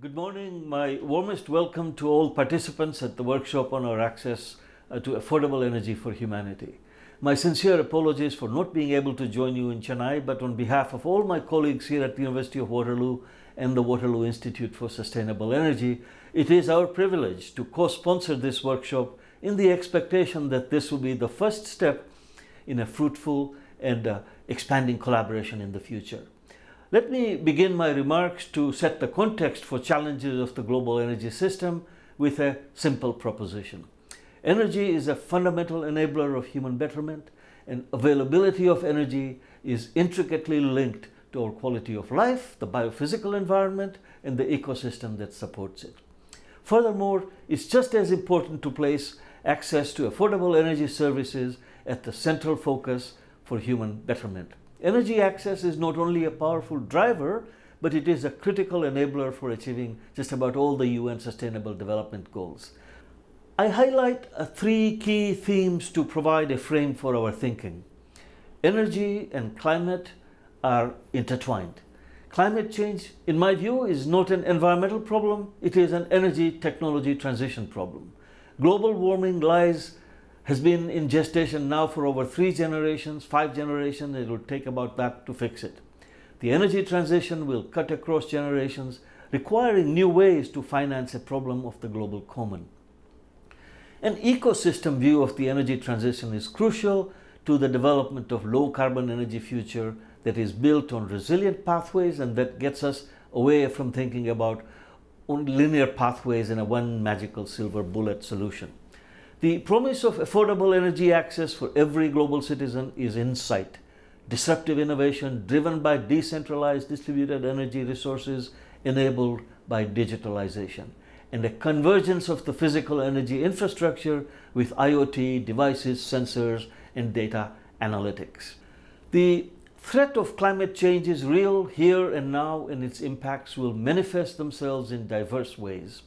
Good morning. My warmest welcome to all participants at the workshop on our access to affordable energy for humanity. My sincere apologies for not being able to join you in Chennai, but on behalf of all my colleagues here at the University of Waterloo and the Waterloo Institute for Sustainable Energy, it is our privilege to co-sponsor this workshop in the expectation that this will be the first step in a fruitful and expanding collaboration in the future. Let me begin my remarks to set the context for challenges of the global energy system with a simple proposition. Energy is a fundamental enabler of human betterment, and availability of energy is intricately linked to our quality of life, the biophysical environment, and the ecosystem that supports it. Furthermore, it's just as important to place access to affordable energy services at the central focus for human betterment. Energy access is not only a powerful driver, but it is a critical enabler for achieving just about all the UN Sustainable Development Goals. I highlight three key themes to provide a frame for our thinking. Energy and climate are intertwined. Climate change, in my view, is not an environmental problem, it is an energy technology transition problem. Global warming has been in gestation now for over 3 generations, 5 generations. It will take about that to fix it. The energy transition will cut across generations, requiring new ways to finance a problem of the global common. An ecosystem view of the energy transition is crucial to the development of low carbon energy future that is built on resilient pathways and that gets us away from thinking about only linear pathways and a one magical silver bullet solution. The promise of affordable energy access for every global citizen is in sight. Disruptive innovation driven by decentralized distributed energy resources enabled by digitalization, and a convergence of the physical energy infrastructure with IoT, devices, sensors, and data analytics. The threat of climate change is real here and now, and its impacts will manifest themselves in diverse ways.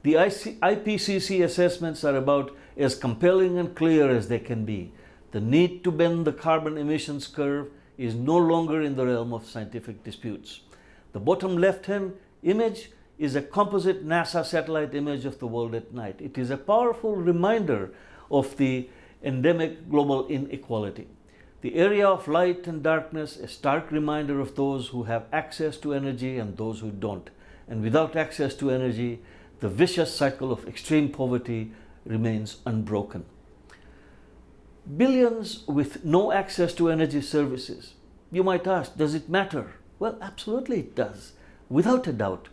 The IPCC assessments are about as compelling and clear as they can be. The need to bend the carbon emissions curve is no longer in the realm of scientific disputes. The bottom left-hand image is a composite NASA satellite image of the world at night. It is a powerful reminder of the endemic global inequality. The area of light and darkness, a stark reminder of those who have access to energy and those who don't. And without access to energy, the vicious cycle of extreme poverty remains unbroken. Billions with no access to energy services. You might ask, does it matter? Well, absolutely it does, without a doubt.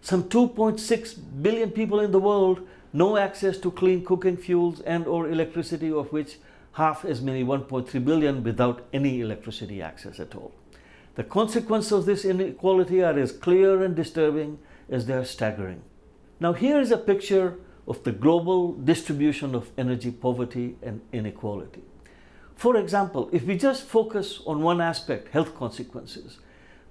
Some 2.6 billion people in the world, no access to clean cooking fuels and or electricity, of which half as many, 1.3 billion, without any electricity access at all. The consequences of this inequality are as clear and disturbing as they are staggering. Now here is a picture of the global distribution of energy poverty and inequality. For example, if we just focus on one aspect, health consequences,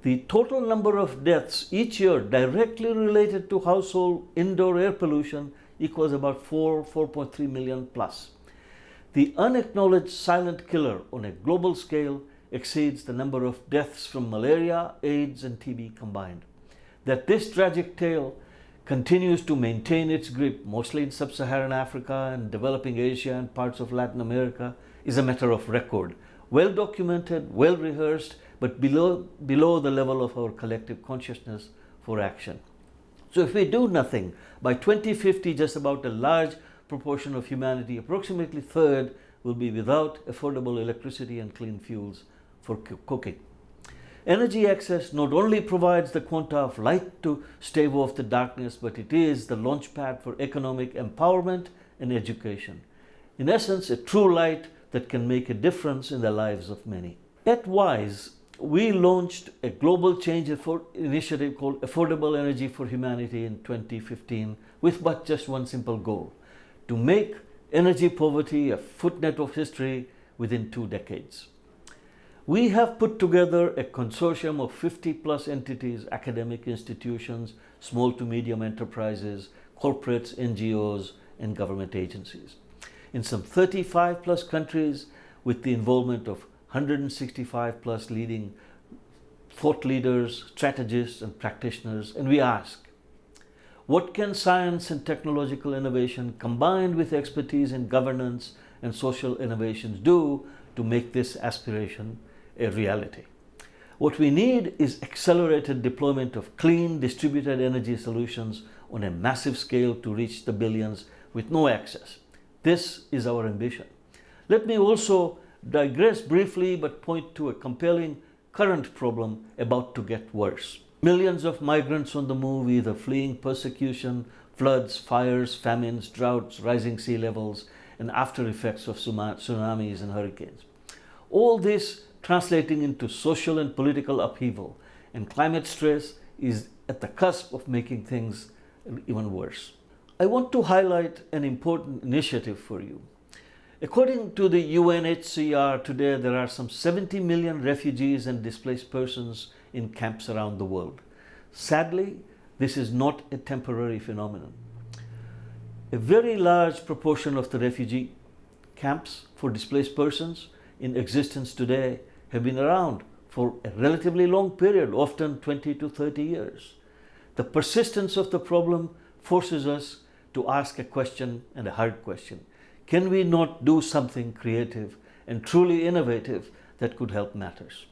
the total number of deaths each year directly related to household indoor air pollution equals about 4.3 million plus. The unacknowledged silent killer on a global scale exceeds the number of deaths from malaria, AIDS, and TB combined. That this tragic tale continues to maintain its grip, mostly in sub-Saharan Africa and developing Asia and parts of Latin America, is a matter of record. Well documented, well rehearsed, but below the level of our collective consciousness for action. So if we do nothing, by 2050 just about a large proportion of humanity, approximately a third, will be without affordable electricity and clean fuels for cooking. Energy access not only provides the quanta of light to stave off the darkness, but it is the launchpad for economic empowerment and education. In essence, a true light that can make a difference in the lives of many. At WISE, we launched a global change initiative called Affordable Energy for Humanity in 2015 with but just one simple goal: to make energy poverty a footnote of history within 2 decades. We have put together a consortium of 50 plus entities, academic institutions, small to medium enterprises, corporates, NGOs, and government agencies in some 35 plus countries, with the involvement of 165 plus leading thought leaders, strategists, and practitioners. And we ask, What can science and technological innovation combined with expertise in governance and social innovations do to make this aspiration a reality? What we need is accelerated deployment of clean, distributed energy solutions on a massive scale to reach the billions with no access. This is our ambition. Let me also digress briefly but point to a compelling current problem about to get worse. Millions of migrants on the move, either fleeing persecution, floods, fires, famines, droughts, rising sea levels, and after effects of tsunamis and hurricanes. All this translating into social and political upheaval, and climate stress is at the cusp of making things even worse. I want to highlight an important initiative for you. According to the UNHCR, today there are some 70 million refugees and displaced persons in camps around the world. Sadly, this is not a temporary phenomenon. A very large proportion of the refugee camps for displaced persons in existence today have been around for a relatively long period, often 20 to 30 years. The persistence of the problem forces us to ask a question, and a hard question. Can we not do something creative and truly innovative that could help matters?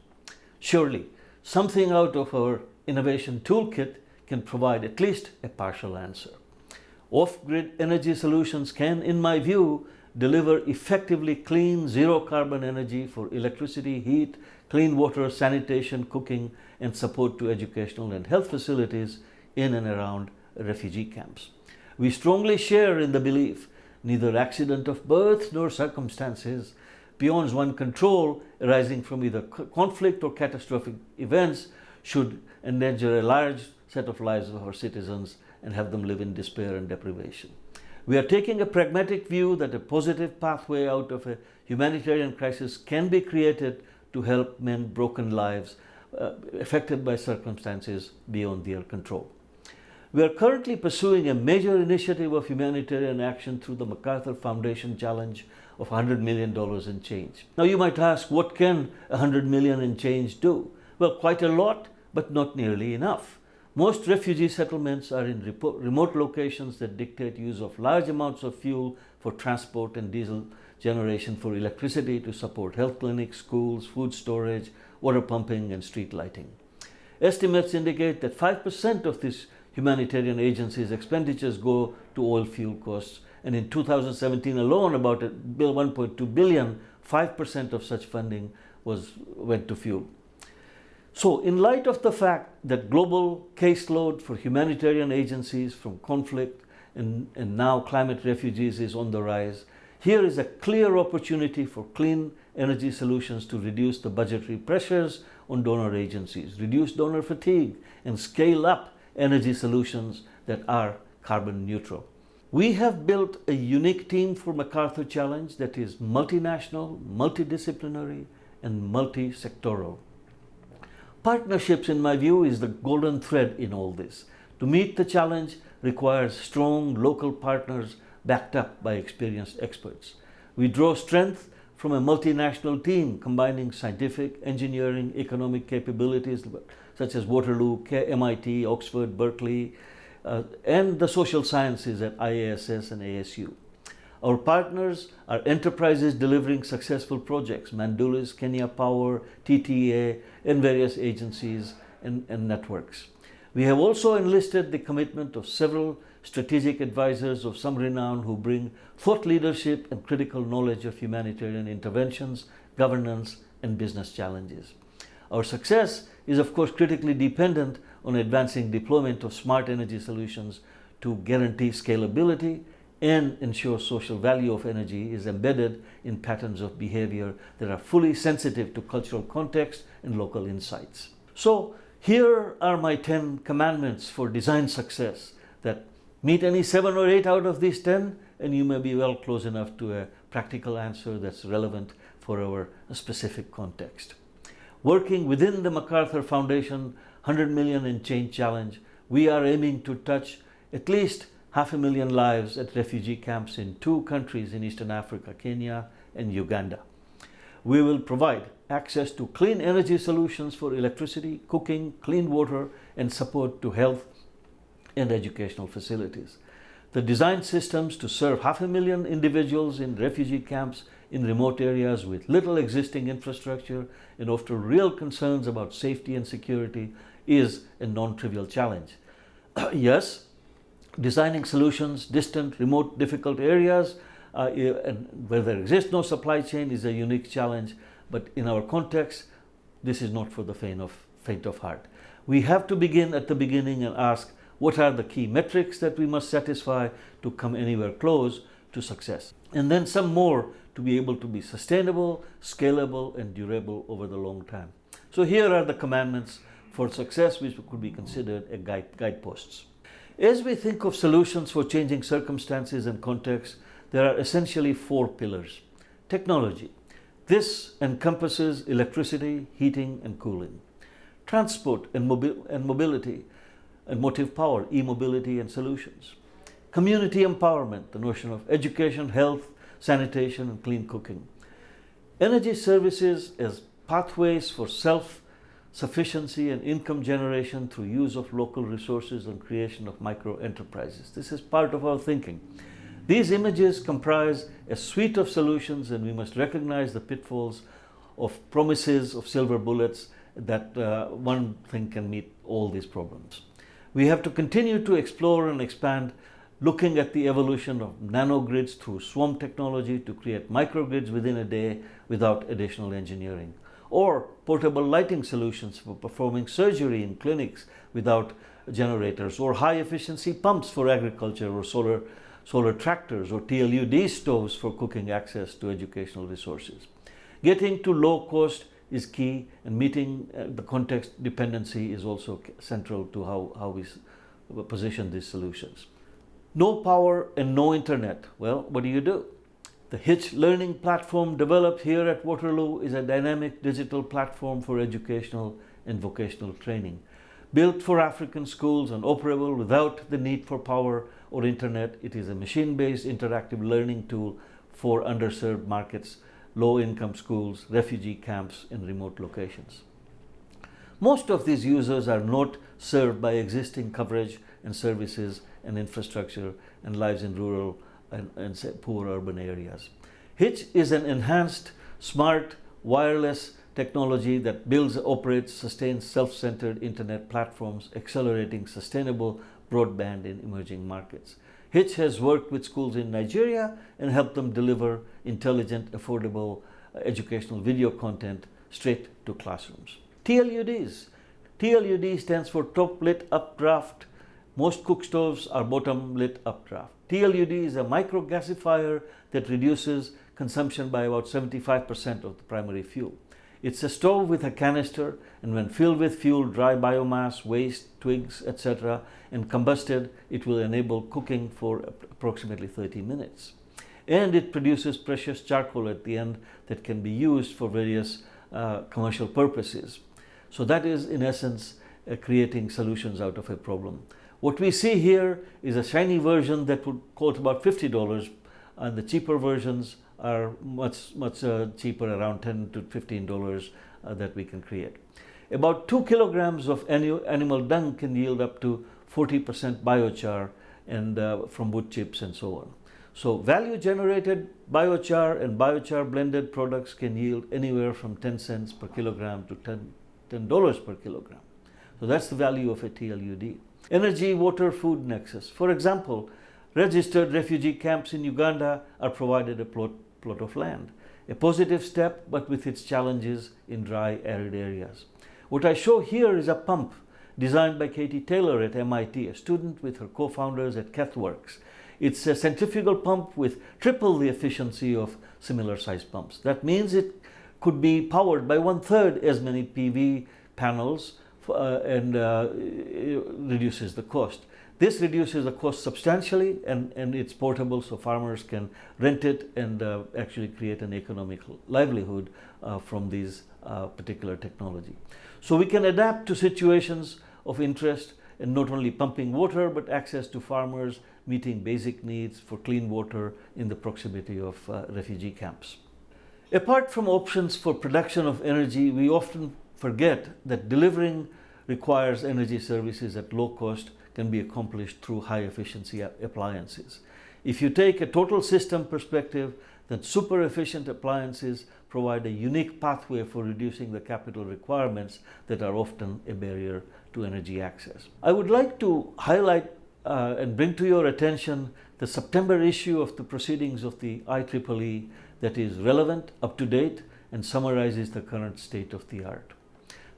Surely, something out of our innovation toolkit can provide at least a partial answer. Off-grid energy solutions can, in my view, deliver effectively clean, zero-carbon energy for electricity, heat, clean water, sanitation, cooking, and support to educational and health facilities in and around refugee camps. We strongly share in the belief neither accident of birth nor circumstances beyond one's control arising from either conflict or catastrophic events should endanger a large set of lives of our citizens and have them live in despair and deprivation. We are taking a pragmatic view that a positive pathway out of a humanitarian crisis can be created to help mend broken lives affected by circumstances beyond their control. We are currently pursuing a major initiative of humanitarian action through the MacArthur Foundation challenge of $100 million and change. Now you might ask, what can $100 million and change do? Well, quite a lot, but not nearly enough. Most refugee settlements are in remote locations that dictate use of large amounts of fuel for transport and diesel generation for electricity to support health clinics, schools, food storage, water pumping, and street lighting. Estimates indicate that 5% of this humanitarian agencies' expenditures go to oil fuel costs, and in 2017 alone, about $1.2 billion, 5% of such funding went to fuel. So, in light of the fact that global caseload for humanitarian agencies from conflict and now climate refugees is on the rise, here is a clear opportunity for clean energy solutions to reduce the budgetary pressures on donor agencies, reduce donor fatigue, and scale up energy solutions that are carbon neutral. We have built a unique team for MacArthur Challenge that is multinational, multidisciplinary, and multi-sectoral. Partnerships, in my view, is the golden thread in all this. To meet the challenge requires strong local partners backed up by experienced experts. We draw strength from a multinational team combining scientific, engineering, economic capabilities such as Waterloo, MIT, Oxford, Berkeley, and the social sciences at IASS and ASU. Our partners are enterprises delivering successful projects, Mandulis, Kenya Power, TTA, and various agencies and networks. We have also enlisted the commitment of several strategic advisors of some renown who bring thought leadership and critical knowledge of humanitarian interventions, governance, and business challenges. Our success is, of course, critically dependent on advancing deployment of smart energy solutions to guarantee scalability and ensure social value of energy is embedded in patterns of behavior that are fully sensitive to cultural context and local insights. So here are my 10 commandments for design success that meet any 7 or 8 out of these 10, and you may be well close enough to a practical answer that's relevant for our specific context. Working within the MacArthur Foundation 100 Million and Change Challenge, we are aiming to touch at least 500,000 lives at refugee camps in 2 countries in Eastern Africa, Kenya and Uganda. We will provide access to clean energy solutions for electricity, cooking, clean water, and support to health and educational facilities. The design systems to serve 500,000 individuals in refugee camps in remote areas with little existing infrastructure and after real concerns about safety and security is a non-trivial challenge. Yes, designing solutions, distant, remote, difficult areas where there exists no supply chain is a unique challenge, but in our context, this is not for the faint of heart. We have to begin at the beginning and ask, what are the key metrics that we must satisfy to come anywhere close to success? And then some more to be able to be sustainable, scalable, and durable over the long time. So here are the commandments for success, which could be considered a guideposts. As we think of solutions for changing circumstances and contexts, there are essentially 4 pillars. Technology. This encompasses electricity, heating, and cooling. Transport and mobility and motive power, e-mobility and solutions. Community empowerment, the notion of education, health, sanitation, and clean cooking. Energy services as pathways for self-sufficiency and income generation through use of local resources and creation of micro-enterprises. This is part of our thinking. These images comprise a suite of solutions, and we must recognize the pitfalls of promises of silver bullets that one thing can meet all these problems. We have to continue to explore and expand, looking at the evolution of nanogrids through swarm technology to create microgrids within a day without additional engineering, or portable lighting solutions for performing surgery in clinics without generators, or high efficiency pumps for agriculture, or solar tractors, or TLUD stoves for cooking access to educational resources. Getting to low cost is key, and meeting the context dependency is also central to how we position these solutions. No power and no internet. Well, what do? The Hitch learning platform developed here at Waterloo is a dynamic digital platform for educational and vocational training. Built for African schools and operable without the need for power or internet, it is a machine-based interactive learning tool for underserved markets, low-income schools, refugee camps, and remote locations. Most of these users are not served by existing coverage and services and infrastructure and lives in rural and poor urban areas. Hitch is an enhanced, smart, wireless technology that builds, operates, sustains self-centered internet platforms, accelerating sustainable broadband in emerging markets. Hitch has worked with schools in Nigeria and helped them deliver intelligent, affordable educational video content straight to classrooms. TLUDs. TLUD stands for top lit updraft. Most cook stoves are bottom lit updraft. TLUD is a microgasifier that reduces consumption by about 75% of the primary fuel. It's a stove with a canister, and when filled with fuel, dry biomass, waste, twigs, etc., and combusted, it will enable cooking for approximately 30 minutes. And it produces precious charcoal at the end that can be used for various commercial purposes. So that is, in essence, creating solutions out of a problem. What we see here is a shiny version that would cost about $50, and the cheaper versions are much cheaper, around $10 to $15 that we can create. About 2 kilograms of animal dung can yield up to 40% biochar and from wood chips and so on. So value generated biochar and biochar blended products can yield anywhere from 10 cents per kilogram to $10 per kilogram. So that's the value of a TLUD. Energy, water, food nexus. For example, registered refugee camps in Uganda are provided a plot of land. A positive step, but with its challenges in dry, arid areas. What I show here is a pump designed by Katie Taylor at MIT, a student with her co-founders at KethWorks. It's a centrifugal pump with triple the efficiency of similar sized pumps. That means it could be powered by 1/3 as many PV panels and reduces the cost. This reduces the cost substantially, and it's portable, so farmers can rent it and actually create an economic livelihood from these particular technology. So we can adapt to situations of interest in not only pumping water, but access to farmers, meeting basic needs for clean water in the proximity of refugee camps. Apart from options for production of energy, we often forget that delivering requires energy services at low cost, can be accomplished through high efficiency appliances. If you take a total system perspective, then super efficient appliances provide a unique pathway for reducing the capital requirements that are often a barrier to energy access. I would like to highlight and bring to your attention the September issue of the Proceedings of the IEEE that is relevant, up to date, and summarizes the current state of the art.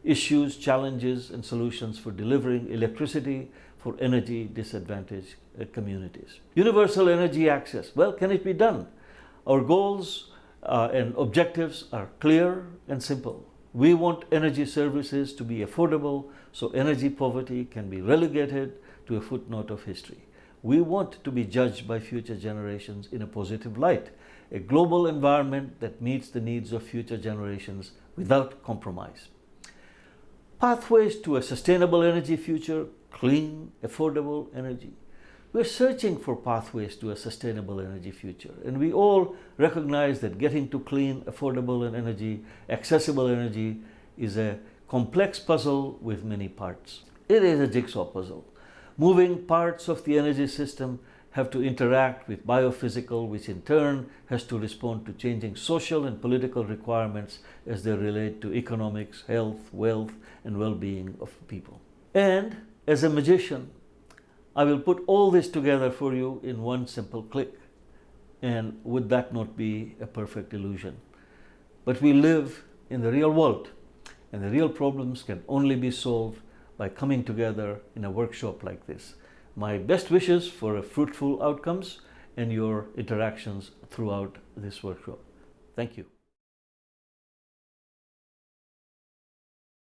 Issues, challenges, and solutions for delivering electricity for energy disadvantaged communities. Universal energy access. Well, can it be done? Our goals and objectives are clear and simple. We want energy services to be affordable so energy poverty can be relegated to a footnote of history. We want to be judged by future generations in a positive light, a global environment that meets the needs of future generations without compromise. Pathways to a sustainable energy future, clean, affordable energy. We're searching for pathways to a sustainable energy future, and we all recognize that getting to clean, affordable and accessible energy is a complex puzzle with many parts. It is a jigsaw puzzle. Moving parts of the energy system have to interact with biophysical, which in turn has to respond to changing social and political requirements as they relate to economics, health, wealth, and well-being of people. And as a magician, I will put all this together for you in one simple click. And would that not be a perfect illusion? But we live in the real world, and the real problems can only be solved by coming together in a workshop like this. My best wishes for fruitful outcomes and your interactions throughout this workshop. Thank you.